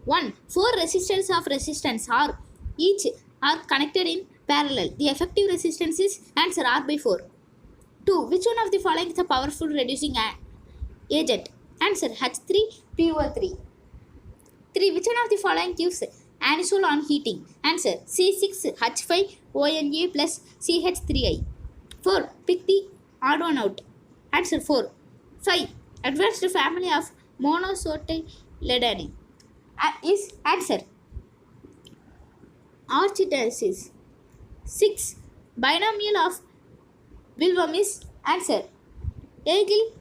1. Four resistors of resistance R each are connected in parallel. The effective resistance is answer R by 4. 2. Which one of the following is a powerful reducing agent? Answer H3PO3. 3. Which one of the following gives anisole on heating? Answer C6H5ONA plus CH3I. 4. Pick the odd one out. Answer 4. 5. Advanced family of monocotyledone is answer Archidacées. 6. Binomial of Wilhelm is answer Egil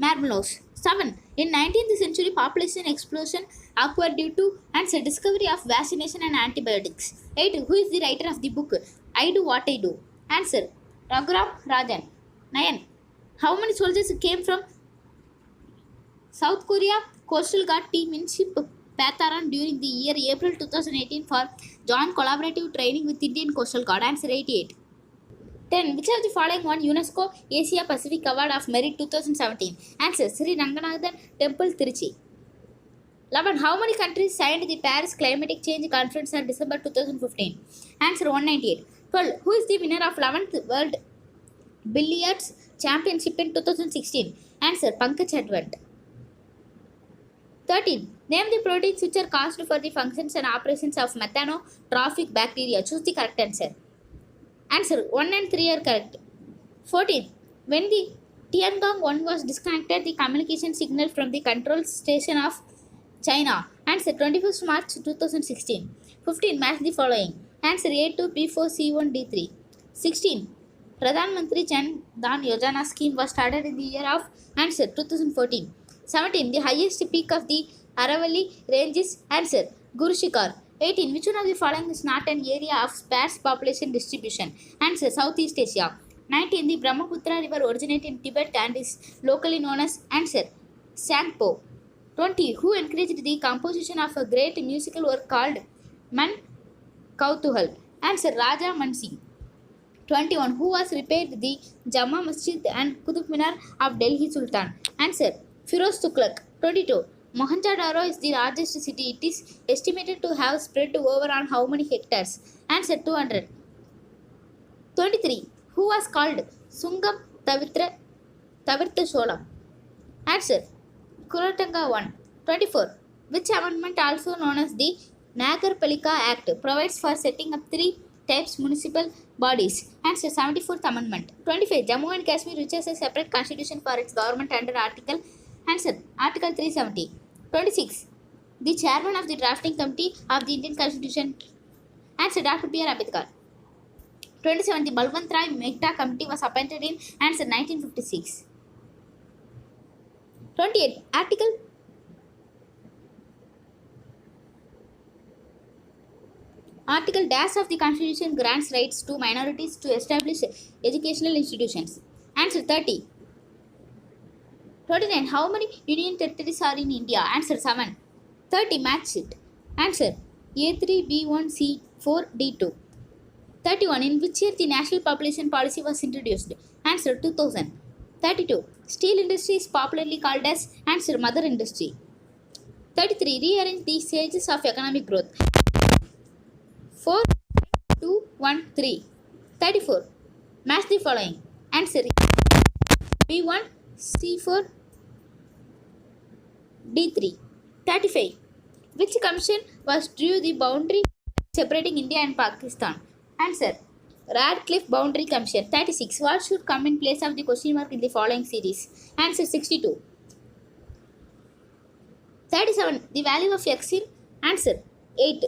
Marmelos. 7. In 19th century, population explosion occurred due to answer discovery of vaccination and antibiotics. 8. Who is the writer of the book I Do What I Do? Answer Raghuram Rajan. 9. How many soldiers came from South Korea Coastal Guard team in ship Patharan during the year April 2018 for joint collaborative training with Indian Coastal Guard? Answer 88. 10. Which of the following won UNESCO Asia Pacific Award of Merit 2017? Answer Sri Ranganathan Temple, Trichy. 11. How many countries signed the Paris Climatic Change Conference in December 2015? Answer 198. 12. Who is the winner of 11th World Billiards Championship in 2016? Answer Pankaj Advant. 13. Name the proteins which are caused for the functions and operations of methanotrophic bacteria. Choose the correct answer. Answer 1 and 3 are correct. 14. When the Tiangong 1 was disconnected, the communication signal from the control station of China. Answer 21st March 2016. 15. Match the following. Answer A2, B4, C1, D3. 16. Pradhan Mantri Jan Dhan Yojana scheme was started in the year of answer 2014. 17. The highest peak of the Aravalli range is answer Guru Shikhar. 18. Which one of the following is not an area of sparse population distribution? Answer Southeast Asia. 19. The Brahmaputra river originates in Tibet and is locally known as answer Sangpo. 20. Who encouraged the composition of a great musical work called Man Kautuhal? Answer Raja Mansi. 21. Who was repaired the Jama Masjid and Qutub Minar of Delhi Sultan? Answer Firoz Tughlaq. 22. Mohenjo-daro is the largest city. It is estimated to have spread over on how many hectares? Answer 200. 23. Who was called Sungam Tavirtha Cholam? Answer Kulottanga 1. 24. Which amendment, also known as the Nagarpalika Act, provides for setting up 3 types municipal bodies? Answer 74th Amendment. 25. Jammu and Kashmir, which has a separate constitution for its government under Article? Answer Article 370. 26. The chairman of the drafting committee of the Indian Constitution? Answer Dr. B.R. Ambedkar. 27. The Balwant Rai Mehta committee was appointed in answer 1956. 28. Article dash of the Constitution grants rights to minorities to establish educational institutions. Answer 30. 29. How many union territories are in India? Answer 7. 30. Match it. Answer A3, B1, C4, D2. 31. In which year the National Population Policy was introduced? Answer 2000. 32. Steel industry is popularly called as answer mother industry. 33. Rearrange the stages of economic growth. 4, 2, 1, 3. 34. Match the following. Answer B1, C4, D3. 35. Which commission was drew the boundary separating India and Pakistan? Answer Radcliffe Boundary Commission. 36. What should come in place of the question mark in the following series? Answer 62. 37. The value of x in answer 8.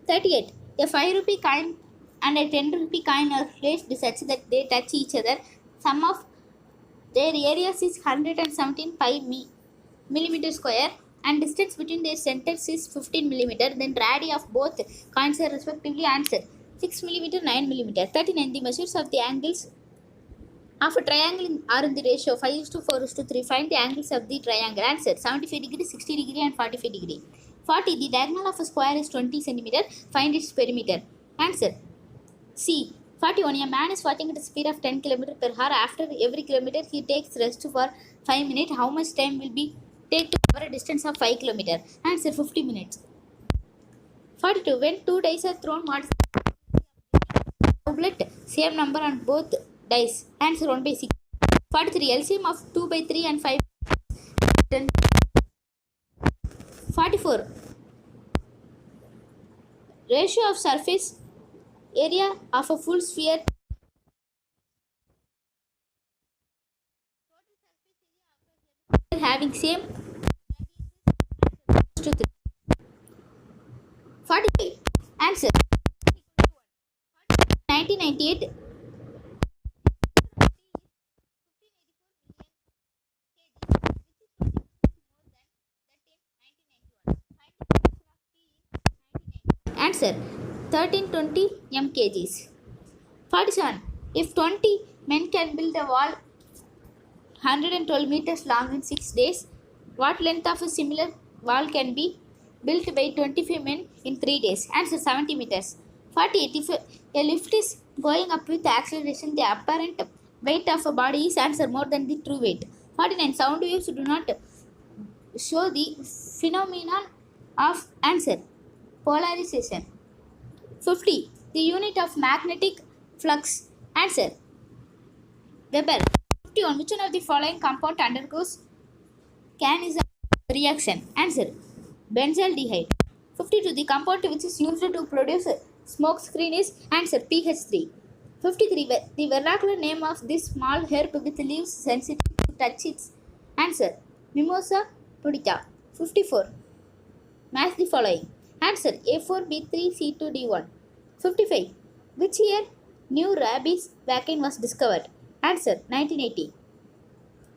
38. A 5 rupee coin and a 10 rupee coin are placed such that they touch each other. Sum of their areas is 117 pi millimeter square and distance between their centers is 15 millimeter. Then radii of both coins are respectively answer 6 millimeter, 9 millimeter. 39. The measures of the angles of a triangle are in the ratio 5:4:3. Find the angles of the triangle. Answer 75 degree, 60 degree and 45 degree. 40. The diagonal of a square is 20 centimeter. Find its perimeter. Answer C. 41. A man is walking at a speed of 10 km per hour. After every kilometer, he takes rest for 5 minutes. How much time will be take to cover cover a distance of 5 km. Answer 50 minutes. 42. When two dice are thrown, what is the doublet? Same number on both dice. Answer 1 by 6. 43. LCM of 2 by 3 and 5. 10. 44. Ratio of surface area of a full sphere having same to 3. 45. Answer 1998. Answer 1320 mkgs. 47. If 20 men can build a wall 112 meters long in 6 days, what length of a similar wall can be built by 25 men in 3 days? Answer 70 meters. 48. If a lift is going up with acceleration, the apparent weight of a body is answer more than the true weight. 49. Sound waves do not show the phenomenon of answer polarization. 50. The unit of magnetic flux. Answer Weber. 51. Which one of the following compound undergoes Cannizzaro reaction? Answer benzaldehyde. 52. The compound which is used to produce smoke screen is answer pH3. 53. The vernacular name of this small herb with leaves sensitive to touch its answer Mimosa pudita. 54. Match the following. Answer A4B3C2D1. 55. Which year new rabies vaccine was discovered? Answer 1980.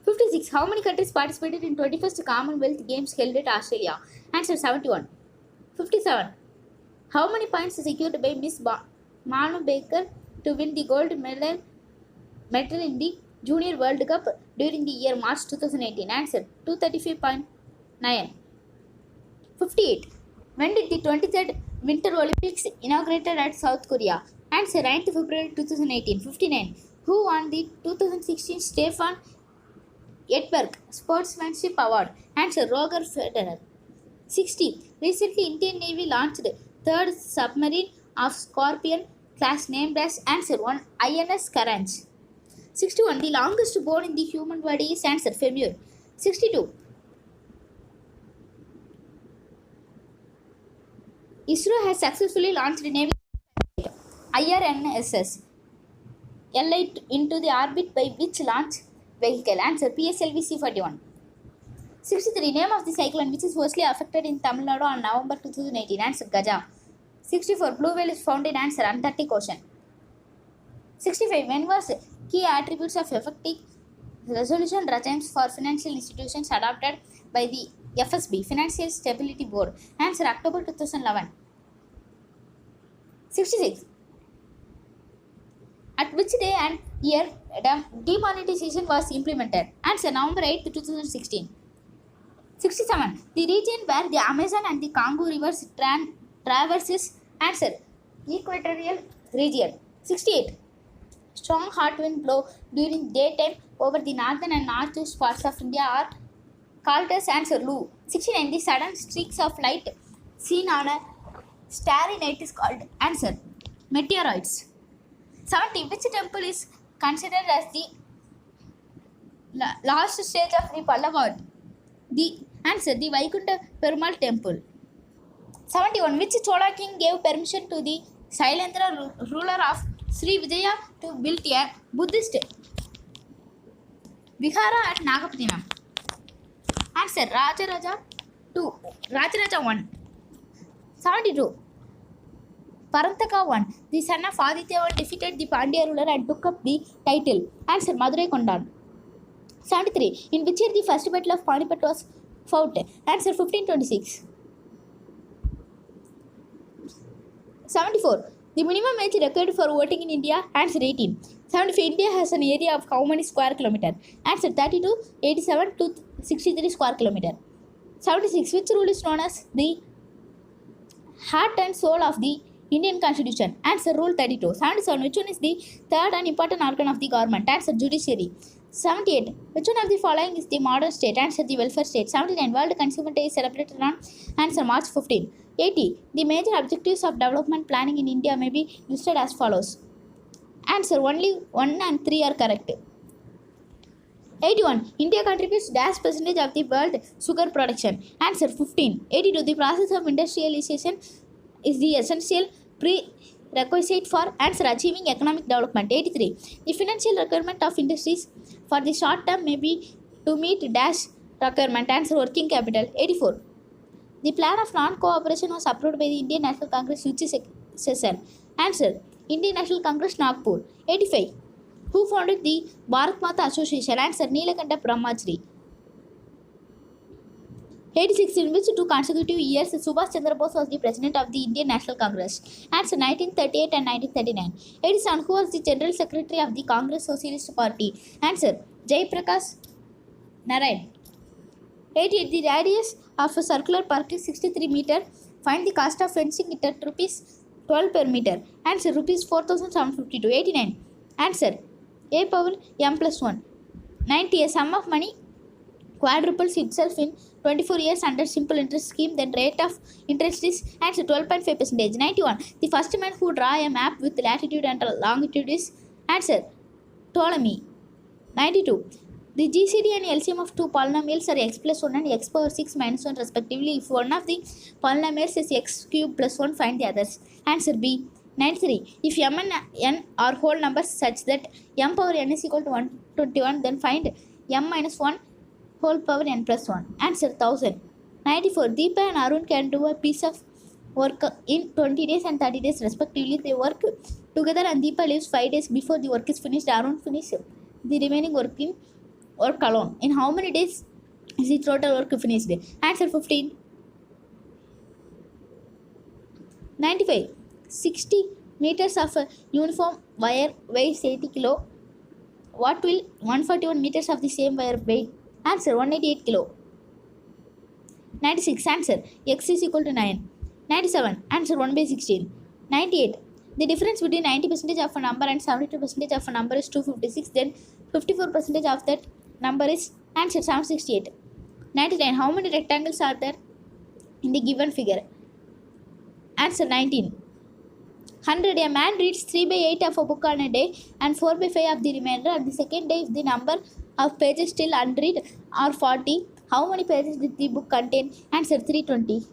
56. How many countries participated in 21st Commonwealth Games held at Australia? Answer 71. 57. How many points secured by Miss Manu Baker to win the gold medal in the Junior World Cup during the year March 2018? Answer 235.9. 58. When did the 23rd Winter Olympics inaugurated at South Korea? Answer 9th February 2018. 59. Who won the 2016 Stefan Edberg Sportsmanship Award? Answer Roger Federer. 60. Recently, Indian Navy launched third submarine of Scorpion class named as answer 1 INS Karanj. 61. The longest bone in the human body is answer femur. 62. ISRO has successfully launched Navy IRNSS L8 into the orbit by which launch vehicle? Answer PSLV C-41. 63. Name of the cyclone which is mostly affected in Tamil Nadu on November 2018? Answer Gaja. 64. Blue whale is found in answer Antarctic Ocean. 65. When was key attributes of effective resolution regimes for financial institutions adopted by the FSB Financial Stability Board? Answer October 2011. 66. At which day and year demonetization was implemented? Answer November 8, 2016. 67. The region where the Amazon and the Congo rivers traverses? Answer Equatorial region. 68. Strong hot wind blow during daytime over the northern and northwest parts of India are called as answer Lu. 69. The sudden streaks of light seen on a starry night is called answer meteoroids. 70. Which temple is considered as the last stage of the Pallava? The answer the Vaikunta Perumal temple. 71. Which Chola king gave permission to the Sailendra ruler of Sri Vijaya to build a Buddhist Vihara at Nagapattinam? Answer Rajaraja 2. Rajaraja 1. 72. Parantaka 1. The son of Aditya I defeated the Pandya ruler and took up the title. Answer Madurai Kondan. 73. In which year the first battle of Panipat was fought? Answer 1526. 74. The minimum age required for voting in India? Answer 18. 75. India has an area of how many square kilometer? Answer 32, 87 to 63 square kilometer. 76. Which rule is known as the heart and soul of the Indian Constitution. Answer Rule 32. 77. Which one is the third and important organ of the government? Answer Judiciary. 78. Which one of the following is the modern state? Answer the welfare state. 79. World Consumer Day is celebrated on answer March 15. 80. The major objectives of development planning in India may be listed as follows. Answer only 1 and 3 are correct. 81. India contributes dash percentage of the world sugar production. Answer 15. 82. The process of industrialization is the essential prerequisite for answer achieving economic development. 83. The financial requirement of industries for the short term may be to meet dash requirement. Answer working capital. 84. The plan of non-cooperation was approved by the Indian National Congress which session. Answer Indian National Congress Nagpur. 85. Who founded the Bharat Mata Association? Answer Neelakanta Brahmachari. 86. In which 2 consecutive years Subhash Chandra Bose was the president of the Indian National Congress? Answer 1938 and 1939. 87. Who was the general secretary of the Congress Socialist Party? Answer Jayaprakash Narayan. 88. The radius of a circular park is 63 meter. Find the cost of fencing it at rupees 12 per meter. Answer rupees 4,752. 89. Answer a power m plus 1. 90. A sum of money quadruples itself in 24 years under simple interest scheme, then rate of interest is answer 12.5%. 91. The first man who draw a map with latitude and longitude is answer Ptolemy. 92. The GCD and LCM of two polynomials are x plus 1 and x power 6 minus 1 respectively. If one of the polynomials is x cube plus 1, find the others. Answer B. 93. If m and n are whole numbers such that m power n is equal to 121, then find m minus 1 whole power n plus 1. Answer 1000. 94. Deepa and Arun can do a piece of work in 20 days and 30 days respectively. They work together and Deepa leaves 5 days before the work is finished. Arun finishes the remaining work alone. In how many days is the total work finished? Answer 15. 95. 60 meters of a uniform wire weighs 80 kilo. What will 141 meters of the same wire weigh? Answer 188 kilo. 96. Answer x is equal to 9. 97. Answer 1 by 16. 98. The difference between 90% of a number and 72% of a number is 256. Then 54% of that number is answer 768. 99. How many rectangles are there in the given figure? Answer 19. 100. A man reads 3 by 8 of a book on a day and 4 by 5 of the remainder. On the second day, if the number of pages still unread are 40, how many pages did the book contain? Answer 320.